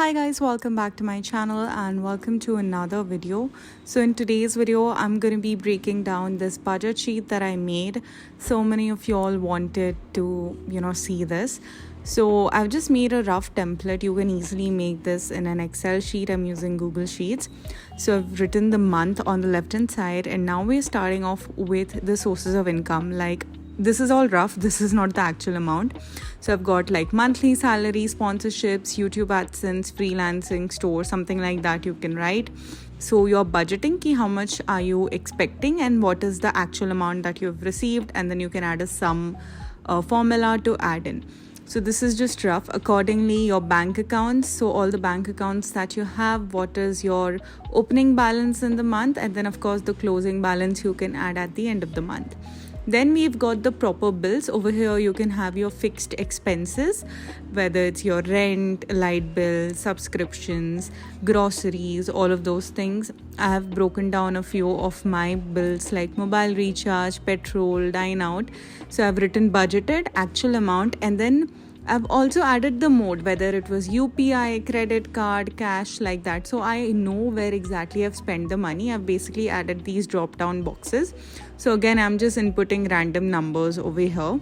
Hi guys, welcome back to my channel and welcome to another video. So in today's video, I'm going to be breaking down this budget sheet that I made. So many of y'all wanted to, see this. So I've just made a rough template. You can easily make this in an Excel sheet. I'm using Google Sheets. So I've written the month on the left hand side, and now we're starting off with the sources of income. Like, this is all rough, this is not the actual amount. So I've got like monthly salary, sponsorships, YouTube AdSense, freelancing, store, something like that you can write. So you're budgeting ki how much are you expecting and what is the actual amount that you've received, and then you can add a sum formula to add in. So this is just rough. Accordingly, your bank accounts, so all the bank accounts that you have, what is your opening balance in the month, and then of course the closing balance you can add at the end of the month. Then we've got the proper bills. Over here you can have your fixed expenses, whether it's your rent, light bill, subscriptions, groceries, all of those things. I have broken down a few of my bills like mobile recharge, petrol, dine out. So I've written budgeted, actual amount, and then I've also added the mode, whether it was UPI, credit card, cash, like that. So I know where exactly I've spent the money. I've basically added these drop down boxes. So again, I'm just inputting random numbers over here.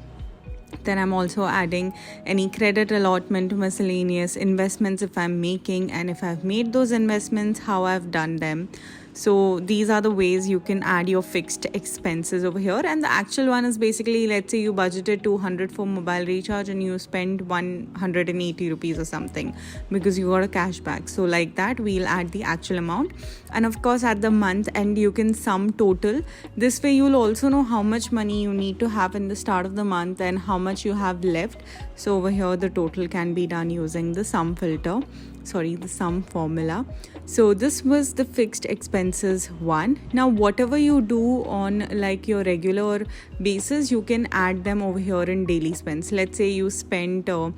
Then I'm also adding any credit allotment, miscellaneous investments if I'm making, and if I've made those investments, how I've done them. So these are the ways you can add your fixed expenses over here. And the actual one is basically, let's say you budgeted 200 for mobile recharge and you spend 180 rupees or something because you got a cashback. So like that, we'll add the actual amount. And of course, at the month end, you can sum total. This way, you'll also know how much money you need to have in the start of the month and how much you have left. So over here, the total can be done using the sum the sum formula. So this was the fixed expenses one. Now whatever you do on like your regular basis, you can add them over here in daily spends. Let's say you spent on,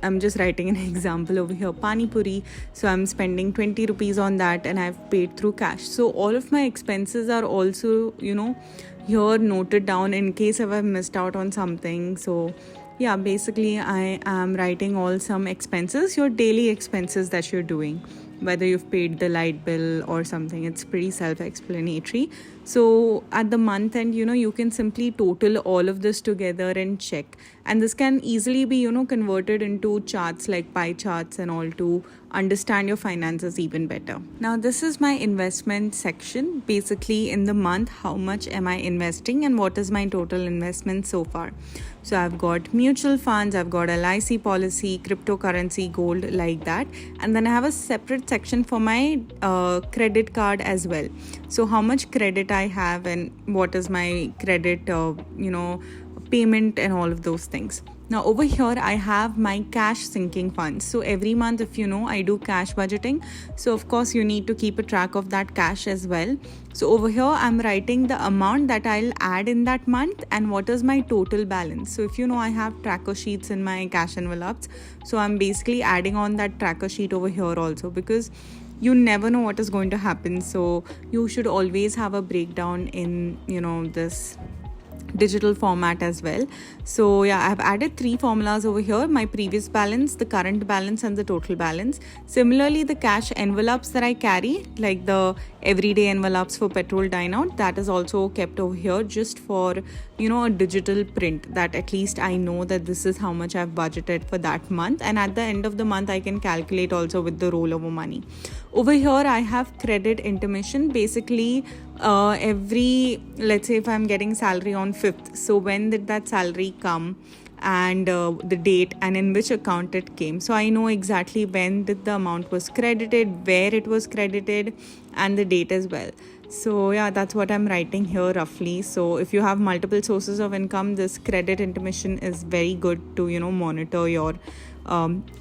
I'm just writing an example over here, pani puri. So I'm spending 20 rupees on that and I've paid through cash. So all of my expenses are also here noted down in case if I've missed out on something. So yeah, basically I am writing all some expenses, your daily expenses that you're doing, whether you've paid the light bill or something. It's pretty self-explanatory. So at the month end, you can simply total all of this together and check. And this can easily be, converted into charts like pie charts and all to understand your finances even better. Now, this is my investment section. Basically, in the month, how much am I investing and what is my total investment so far? So I've got mutual funds, I've got LIC policy, cryptocurrency, gold, like that. And then I have a separate section for my credit card as well. So how much credit I have and what is my credit, payment and all of those things. Now over here I have my cash sinking funds. So every month, if I do cash budgeting. So of course you need to keep a track of that cash as well. So over here I'm writing the amount that I'll add in that month and what is my total balance. So if I have tracker sheets in my cash envelopes. So I'm basically adding on that tracker sheet over here also, because you never know what is going to happen. So you should always have a breakdown in this digital format as well. So yeah, I've added 3 formulas over here: my previous balance, the current balance, and the total balance. Similarly, the cash envelopes that I carry, like the everyday envelopes for petrol, dine out, that is also kept over here just for a digital print, that at least I know that this is how much I've budgeted for that month, and at the end of the month I can calculate also with the rollover money. Over here I have credit intermission. Basically let's say if I'm getting salary on 5th, so when did that salary come and the date and in which account it came. So I know exactly when did the amount was credited, where it was credited, and the date as well. So yeah, that's what I'm writing here roughly. So if you have multiple sources of income, this credit intermission is very good to monitor your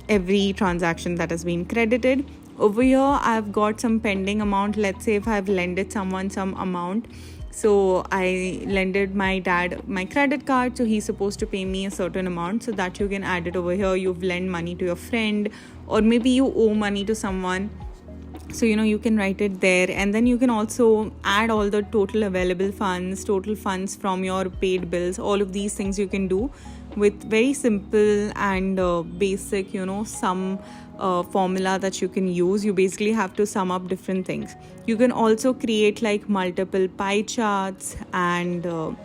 every transaction that has been credited. Over here I've got some pending amount. Let's say if I've lended someone some amount, so I lended my dad my credit card, so he's supposed to pay me a certain amount, so that you can add it over here. You've lent money to your friend, or maybe you owe money to someone, so you can write it there. And then you can also add all the total available funds, total funds from your paid bills. All of these things you can do with very simple and basic sum formula that you can use. You basically have to sum up different things. You can also create like multiple pie charts and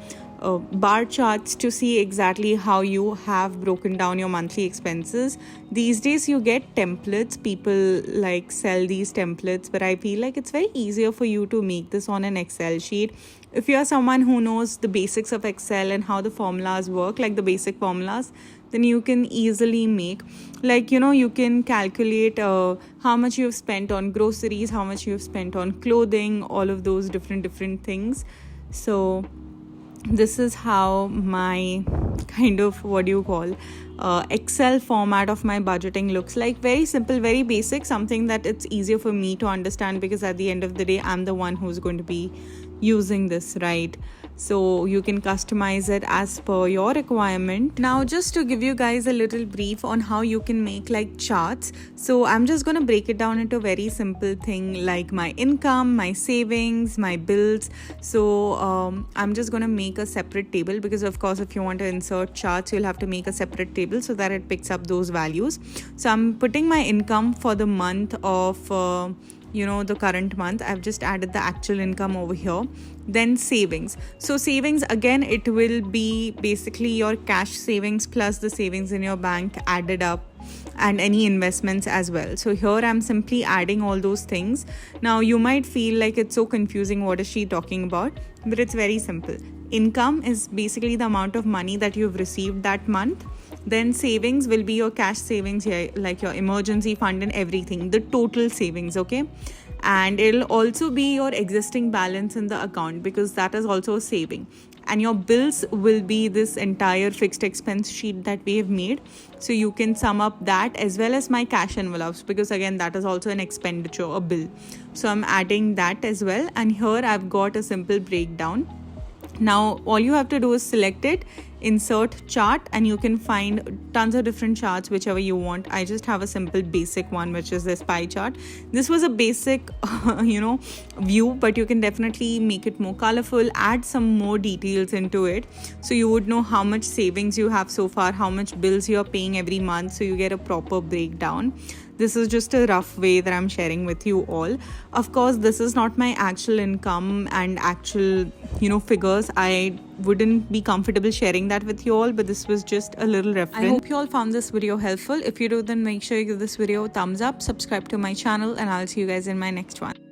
bar charts to see exactly how you have broken down your monthly expenses. These days you get templates, people like sell these templates, but I feel like it's very easier for you to make this on an Excel sheet. If you are someone who knows the basics of Excel and how the formulas work, like the basic formulas, then you can easily make, like, you can calculate how much you've spent on groceries, how much you've spent on clothing, all of those different things. So this is how my kind of, what do you call, Excel format of my budgeting looks like. Very simple, very basic, something that it's easier for me to understand, because at the end of the day I'm the one who's going to be using this, right? So you can customize it as per your requirement. Now, just to give you guys a little brief on how you can make like charts, so I'm just going to break it down into a very simple thing like my income, my savings, my bills. So I'm just going to make a separate table, because of course if you want to insert charts you'll have to make a separate table so that it picks up those values. So I'm putting my income for the month of the current month. I've just added the actual income over here. Then savings. So savings, again, it will be basically your cash savings plus the savings in your bank added up, and any investments as well. So here I'm simply adding all those things. Now you might feel like it's so confusing, what is she talking about? But it's very simple. Income is basically the amount of money that you've received that month. Then savings will be your cash savings here, like your emergency fund and everything, the total savings, okay? And it'll also be your existing balance in the account, because that is also a saving. And your bills will be this entire fixed expense sheet that we have made. So you can sum up that, as well as my cash envelopes, because again that is also an expenditure, a bill. So I'm adding that as well. And here I've got a simple breakdown. Now all you have to do is select it, insert chart, and you can find tons of different charts, whichever you want. I just have a simple basic one, which is this pie chart. This was a basic view, but you can definitely make it more colorful, add some more details into it, so you would know how much savings you have so far, how much bills you're paying every month, so you get a proper breakdown. This is just a rough way that I'm sharing with you all. Of course, this is not my actual income and actual, figures. I wouldn't be comfortable sharing that with you all, but this was just a little reference. I hope you all found this video helpful. If you do, then make sure you give this video a thumbs up, subscribe to my channel, and I'll see you guys in my next one.